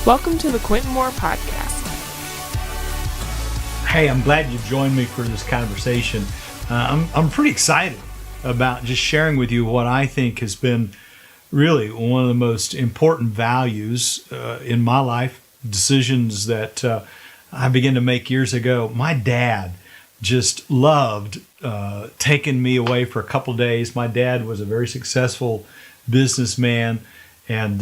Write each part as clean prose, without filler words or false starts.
Welcome to the Quintin Moore Podcast. Hey, I'm glad you joined me for this conversation. I'm pretty excited about just sharing with you what I think has been really one of the most important values in my life, decisions that I began to make years ago. My dad just loved taking me away for a couple of days. My dad was a very successful businessman, and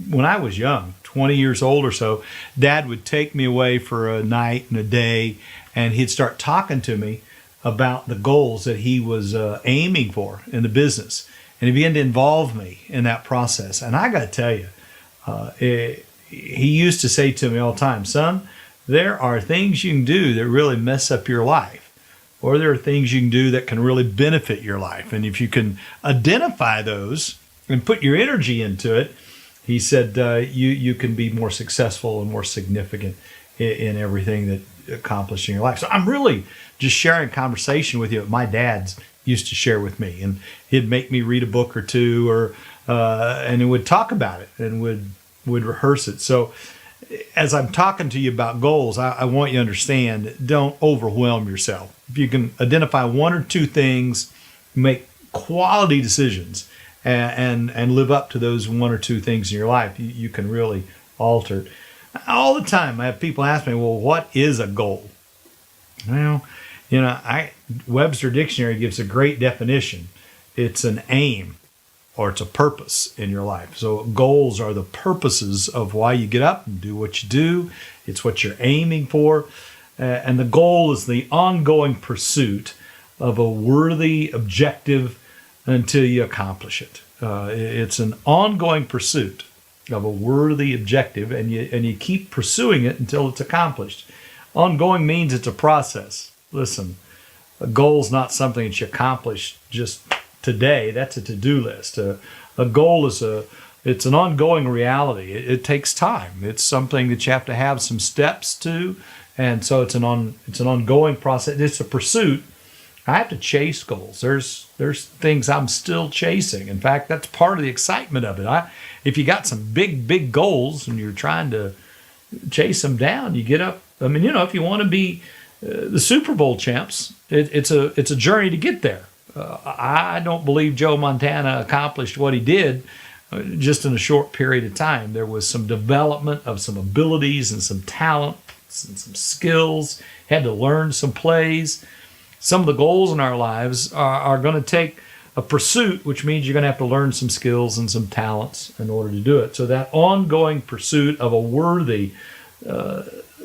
when I was young, 20 years old or so, Dad would take me away for a night and a day, and he'd start talking to me about the goals that he was aiming for in the business. And he began to involve me in that process. And I got to tell you, he used to say to me all the time, son, there are things you can do that really mess up your life, or there are things you can do that can really benefit your life. And if you can identify those and put your energy into it, he said, you can be more successful and more significant in everything that you accomplish in your life. So I'm really just sharing a conversation with you that my dad used to share with me. And he'd make me read a book or two, and he would talk about it and would rehearse it. So as I'm talking to you about goals, I want you to understand, don't overwhelm yourself. If you can identify one or two things, make quality decisions, and live up to those one or two things in your life, you can really alter it. All the time I have people ask me, well, what is a goal? Well, Webster Dictionary gives a great definition. It's an aim, or it's a purpose in your life. So goals are the purposes of why you get up and do what you do. It's what you're aiming for. And the goal is the ongoing pursuit of a worthy objective until you accomplish it. It's an ongoing pursuit of a worthy objective, and you keep pursuing it until it's accomplished. Ongoing means it's a process. Listen, a goal is not something that you accomplish just today. That's a to-do list. A goal is it's an ongoing reality. It takes time. It's something that you have to have some steps to, and so it's an ongoing process. It's a pursuit. I have to chase goals. There's things I'm still chasing. In fact, that's part of the excitement of it. If you got some big goals and you're trying to chase them down, you get up. I mean, if you want to be the Super Bowl champs, it's a journey to get there. I don't believe Joe Montana accomplished what he did just in a short period of time. There was some development of some abilities and some talents and some skills. Had to learn some plays. Some of the goals in our lives are going to take a pursuit, which means you're going to have to learn some skills and some talents in order to do it. So that ongoing pursuit of a worthy,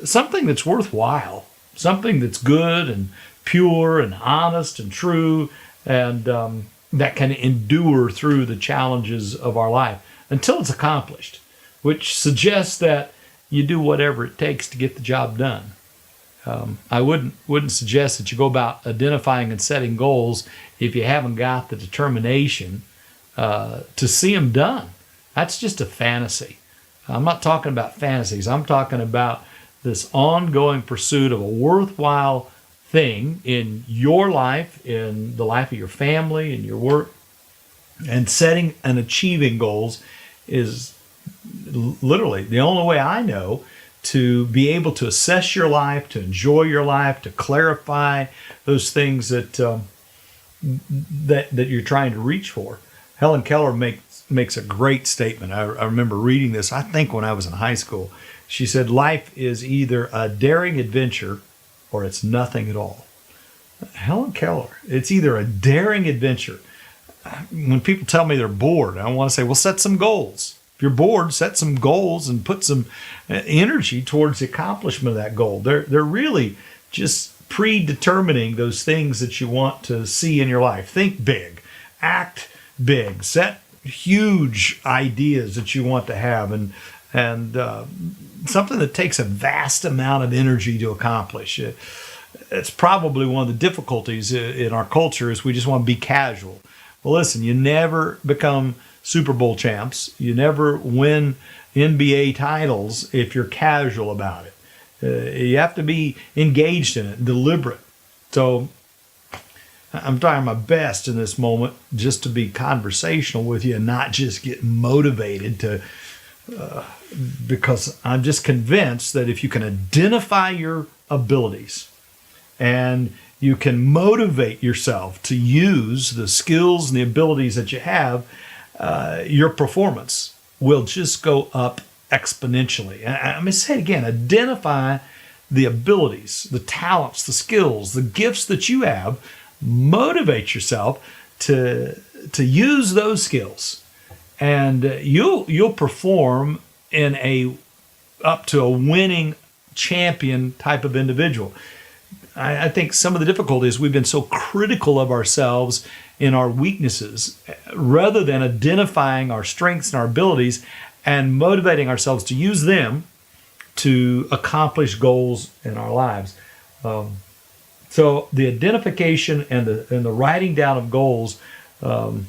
something that's worthwhile, something that's good and pure and honest and true, and that can endure through the challenges of our life until it's accomplished, which suggests that you do whatever it takes to get the job done. I wouldn't suggest that you go about identifying and setting goals if you haven't got the determination to see them done. That's just a fantasy. I'm not talking about fantasies. I'm talking about this ongoing pursuit of a worthwhile thing in your life, in the life of your family, in your work. And setting and achieving goals is literally the only way I know to be able to assess your life, to enjoy your life, to clarify those things that you're trying to reach for. Helen Keller makes a great statement. I remember reading this, I think when I was in high school. She said, life is either a daring adventure or it's nothing at all. Helen Keller, it's either a daring adventure. When people tell me they're bored, I want to say, well, set some goals. If you're bored, set some goals and put some energy towards the accomplishment of that goal. They're really just predetermining those things that you want to see in your life. Think big, act big, set huge ideas that you want to have, and something that takes a vast amount of energy to accomplish. It's probably one of the difficulties in our culture is we just want to be casual. Well, listen, you never become Super Bowl champs. You never win NBA titles if you're casual about it. You have to be engaged in it, deliberate. So I'm trying my best in this moment just to be conversational with you and not just get motivated to because I'm just convinced that if you can identify your abilities and you can motivate yourself to use the skills and the abilities that you have, your performance will just go up exponentially. And I'm going to say it again, identify the abilities, the talents, the skills, the gifts that you have. Motivate yourself to use those skills, and you'll perform in up to a winning champion type of individual. I think some of the difficulty is we've been so critical of ourselves in our weaknesses rather than identifying our strengths and our abilities and motivating ourselves to use them to accomplish goals in our lives. So the identification and the writing down of goals will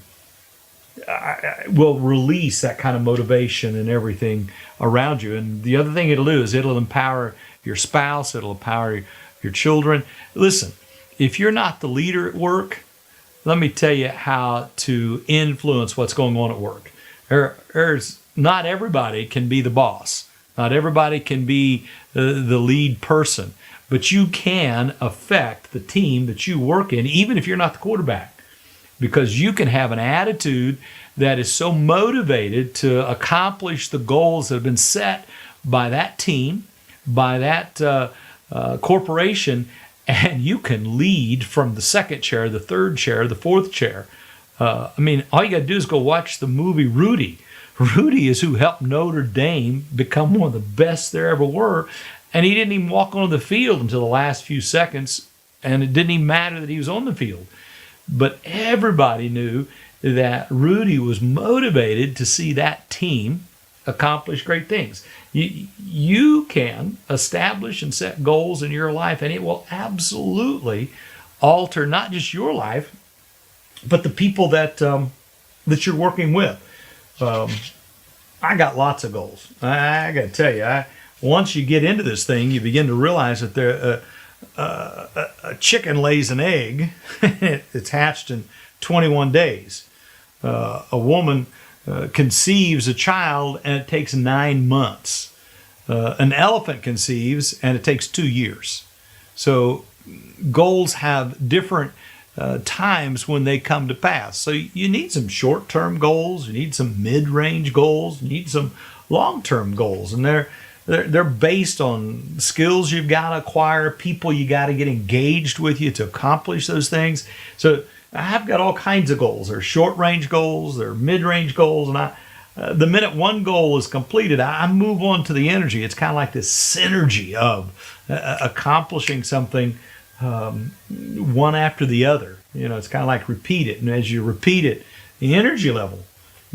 release that kind of motivation and everything around you. And the other thing it'll do is it'll empower your spouse, it'll empower your children. Listen, if you're not the leader at work, let me tell you how to influence what's going on at work. Not everybody can be the boss. Not everybody can be the lead person. But you can affect the team that you work in, even if you're not the quarterback, because you can have an attitude that is so motivated to accomplish the goals that have been set by that team, by that corporation, and you can lead from the second chair, the third chair, the fourth chair. All you got to do is go watch the movie Rudy. Rudy is who helped Notre Dame become one of the best there ever were. And he didn't even walk onto the field until the last few seconds, and it didn't even matter that he was on the field. But everybody knew that Rudy was motivated to see that team accomplish great things. You can establish and set goals in your life, and it will absolutely alter not just your life, but the people that you're working with. I got lots of goals. I got to tell you, once you get into this thing, you begin to realize that a chicken lays an egg. It's hatched in 21 days. A woman conceives a child, and it takes 9 months. An elephant conceives, and it takes 2 years. So goals have different times when they come to pass. So you need some short-term goals, you need some mid-range goals, you need some long-term goals, and they're based on skills you've got to acquire, people you got to get engaged with you to accomplish those things. So I've got all kinds of goals. There are short-range goals, there are mid-range goals, and the minute one goal is completed, I move on to the energy. It's kind of like this synergy of accomplishing something one after the other. It's kind of like repeat it, and as you repeat it, the energy level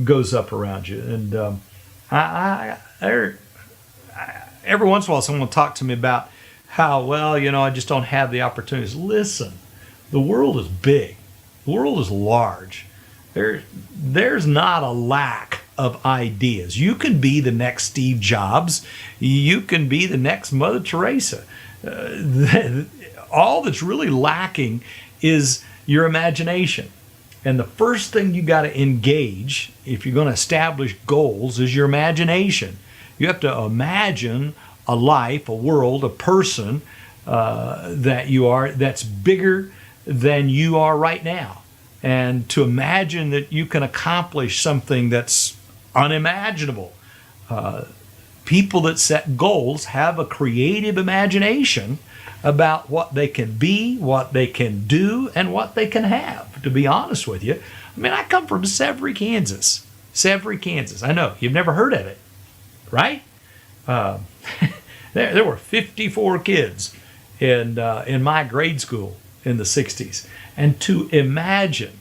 goes up around you. And every once in a while, someone will talk to me about how, I just don't have the opportunities. Listen, the world is big. The world is large. There's not a lack of ideas. You can be the next Steve Jobs. You can be the next Mother Teresa. All that's really lacking is your imagination. And the first thing you got to engage if you're going to establish goals is your imagination. You have to imagine a life, a world, a person that's bigger than you are right now. And to imagine that you can accomplish something that's unimaginable. People that set goals have a creative imagination about what they can be, what they can do, and what they can have, to be honest with you. I come from Severy, Kansas. Severy, Kansas. I know, you've never heard of it, right? There were 54 kids in my grade school in the 60s. And to imagine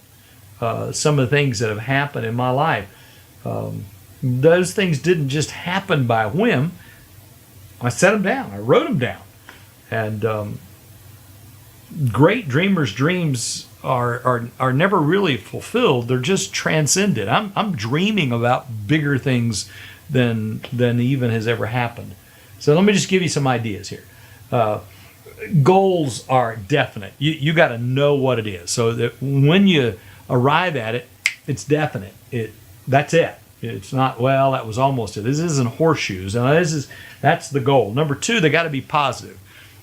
some of the things that have happened in my life, those things didn't just happen by whim. I set them down. I wrote them down. And great dreamers' dreams are never really fulfilled. They're just transcended. I'm dreaming about bigger things than even has ever happened. So let me just give you some ideas here. Goals are definite. You got to know what it is, so that when you arrive at it, it's definite. That's it. It's not, well, that was almost it. This isn't horseshoes. Now, that's the goal. Number two, they got to be positive.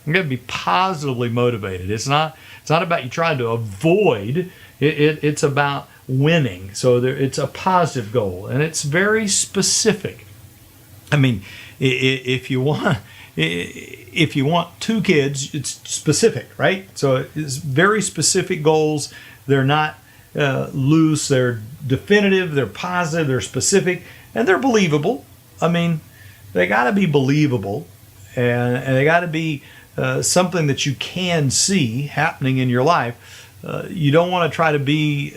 You got to be positively motivated. It's not about you trying to avoid. It's about winning. So it's a positive goal, and it's very specific. I mean, if you want 2 kids, it's specific, right? So it's very specific goals. They're not loose. They're definitive. They're positive. They're specific, and they're believable. I mean, they got to be believable, and they got to be something that you can see happening in your life. You don't want to try to be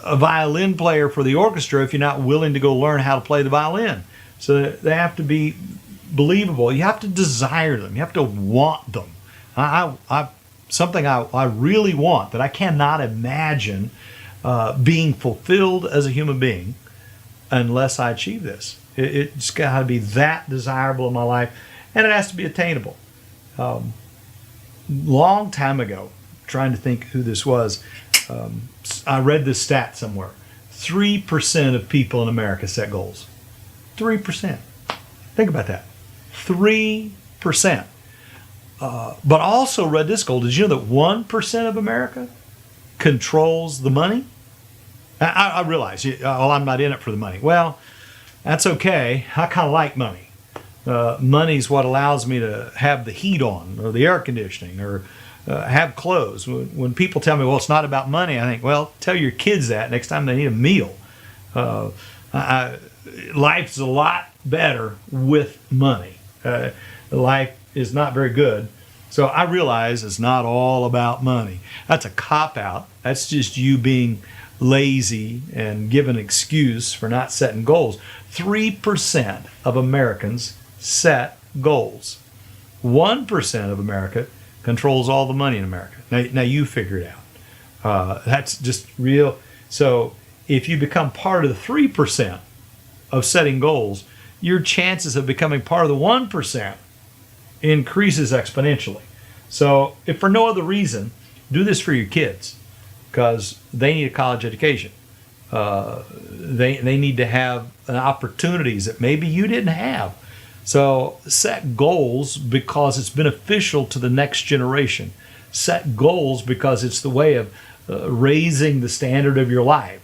a violin player for the orchestra if you're not willing to go learn how to play the violin. So they have to be believable. You have to desire them. You have to want them. Something I really want that I cannot imagine being fulfilled as a human being unless I achieve this. It's got to be that desirable in my life, and it has to be attainable. Long time ago, trying to think who this was, I read this stat somewhere. 3% of people in America set goals. 3%. Think about that. 3%. But also read this goal. Did you know that 1% of America controls the money? I realize, I'm not in it for the money. Well, that's okay. I kind of like money. Money's what allows me to have the heat on, or the air conditioning, or have clothes. When people tell me, well, it's not about money, I think, well, tell your kids that next time they need a meal. Life's a lot better with money. Life is not very good. So I realize it's not all about money. That's a cop-out. That's just you being lazy and give an excuse for not setting goals. 3% of Americans set goals. 1% of America controls all the money in America. Now you figure it out. That's just real. So if you become part of the 3% of setting goals, your chances of becoming part of the 1% increases exponentially. So if for no other reason, do this for your kids, because they need a college education. They need to have opportunities that maybe you didn't have. So set goals because it's beneficial to the next generation. Set goals because it's the way of raising the standard of your life.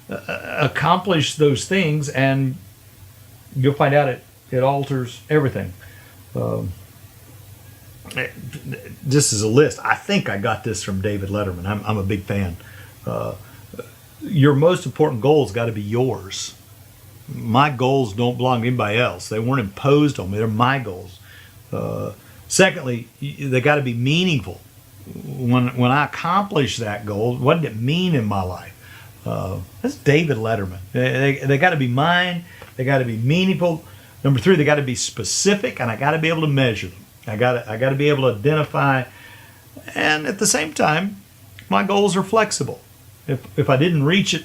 Accomplish those things, and you'll find out it alters everything. This is a list. I think I got this from David Letterman. I'm a big fan. Your most important goals got to be yours. My goals don't belong to anybody else. They weren't imposed on me. They're my goals. Secondly, they got to be meaningful. When I accomplish that goal, what did it mean in my life? That's David Letterman. They got to be mine. They got to be meaningful. Number 3, they got to be specific, and I got to be able to measure them. I got to be able to identify, and at the same time, my goals are flexible. If I didn't reach it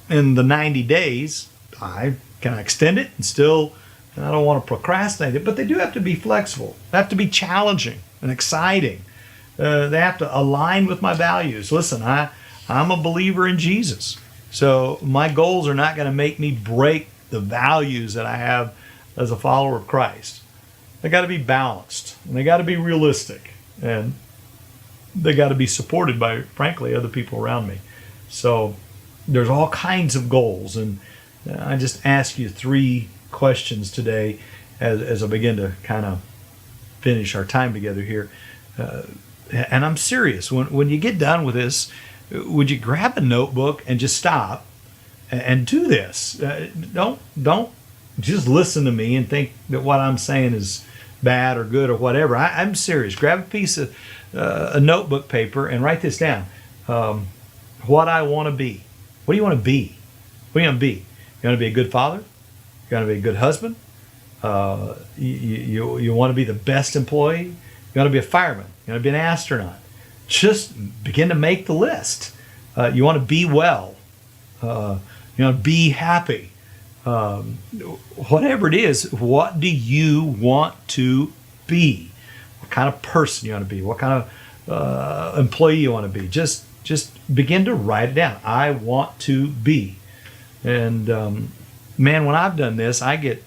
in the 90 days, I can extend it and still. And I don't want to procrastinate it, but they do have to be flexible. They have to be challenging and exciting. They have to align with my values. Listen, I'm a believer in Jesus, so my goals are not going to make me break the values that I have as a follower of Christ. They got to be balanced, and they got to be realistic, and they got to be supported by, frankly, other people around me. So there's all kinds of goals, and I just ask you 3 questions today as I begin to kind of finish our time together here. And I'm serious. When you get done with this, would you grab a notebook and just stop and do this? Don't just listen to me and think that what I'm saying is bad or good or whatever. I'm serious. Grab a piece of a notebook paper and write this down. What I want to be. What do you want to be? What do you want to be? You want to be a good father? You want to be a good husband? You want to be the best employee? You want to be a fireman? You want to be an astronaut? Just begin to make the list. You want to be well. You want to be happy. Whatever it is, what do you want to be? What kind of person you want to be? What kind of employee you want to be? Just begin to write it down. I want to be. And man, when I've done this, I get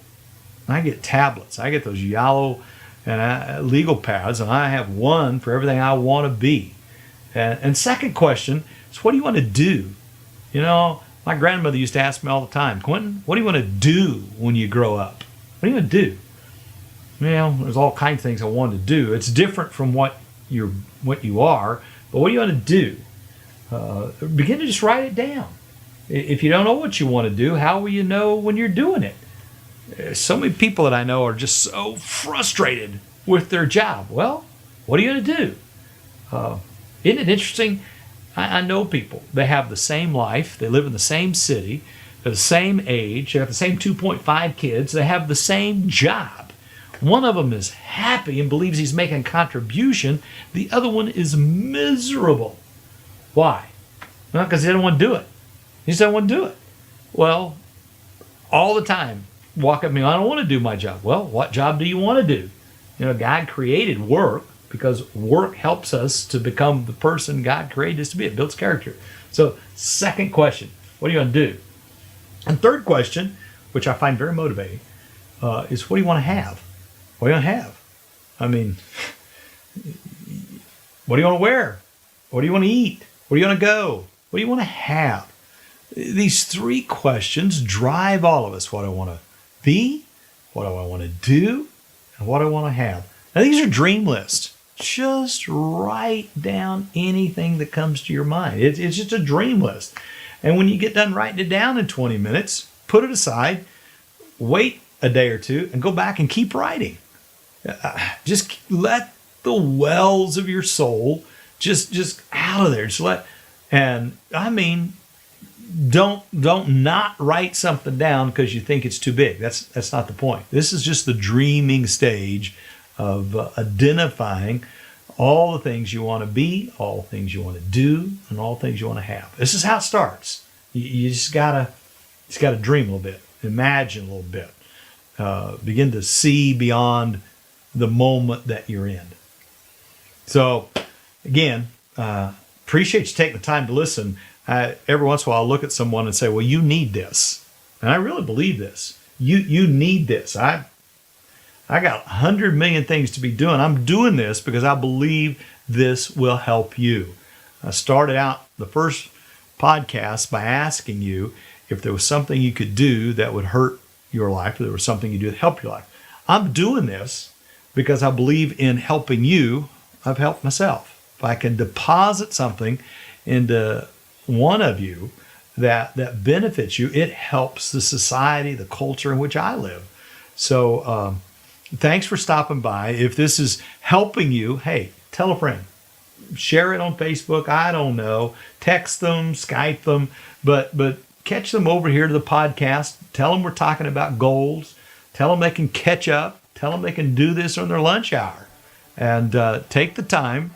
tablets. I get those yellow and legal pads, and I have one for everything I want to be. And second question is, what do you want to do? You know, my grandmother used to ask me all the time, Quintin, what do you want to do when you grow up? What do you want to do? Well, there's all kinds of things I want to do. It's different from what you are, but what do you want to do? Begin to just write it down. If you don't know what you want to do, how will you know when you're doing it? So many people that I know are just so frustrated with their job. Well, what are you going to do? Isn't it interesting? I know people. They have the same life. They live in the same city. They're the same age. They have the same 2.5 kids. They have the same job. One of them is happy and believes he's making a contribution. The other one is miserable. Why? Well, because they don't want to do it. He said, I don't want to do it. Well, all the time, walk up to me, I don't want to do my job. Well, what job do you want to do? You know, God created work because work helps us to become the person God created us to be. It builds character. So, second question, what are you going to do? And third question, which I find very motivating, is what do you want to have? What do you want to have? I mean, what do you want to wear? What do you want to eat? Where do you want to go? What do you want to have? These three questions drive all of us. What I want to be, what do I want to do, and what I want to have. Now, these are dream lists. Just write down anything that comes to your mind. It's just a dream list. And when you get done writing it down in 20 minutes, put it aside, wait a day or two, and go back and keep writing. Just let the wells of your soul just out of there. Don't not write something down because you think it's too big. That's not the point. This is just the dreaming stage of identifying all the things you want to be, all the things you want to do, and all the things you want to have. This is how it starts. You just gotta dream a little bit, imagine a little bit, begin to see beyond the moment that you're in. So, again, appreciate you taking the time to listen. Every once in a while, I'll look at someone and say, well, you need this. And I really believe this. You need this. I got 100 million things to be doing. I'm doing this because I believe this will help you. I started out the first podcast by asking you if there was something you could do that would hurt your life, or there was something you do to help your life. I'm doing this because I believe in helping you. I've helped myself. If I can deposit something into one of you that benefits you, it helps the society, the culture in which I live. So thanks for stopping by. If this is helping you, hey, tell a friend. Share it on Facebook. I don't know. Text them, Skype them, but catch them over here to the podcast. Tell them we're talking about goals. Tell them they can catch up. Tell them they can do this on their lunch hour. And take the time.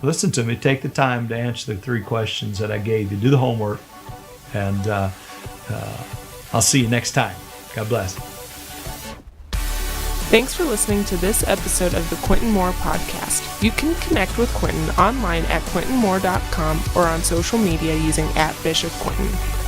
Listen to me. Take the time to answer the three questions that I gave you. Do the homework. And I'll see you next time. God bless. Thanks for listening to this episode of the Quintin Moore Podcast. You can connect with Quintin online at quintinmoore.com or on social media using @BishopQuintin.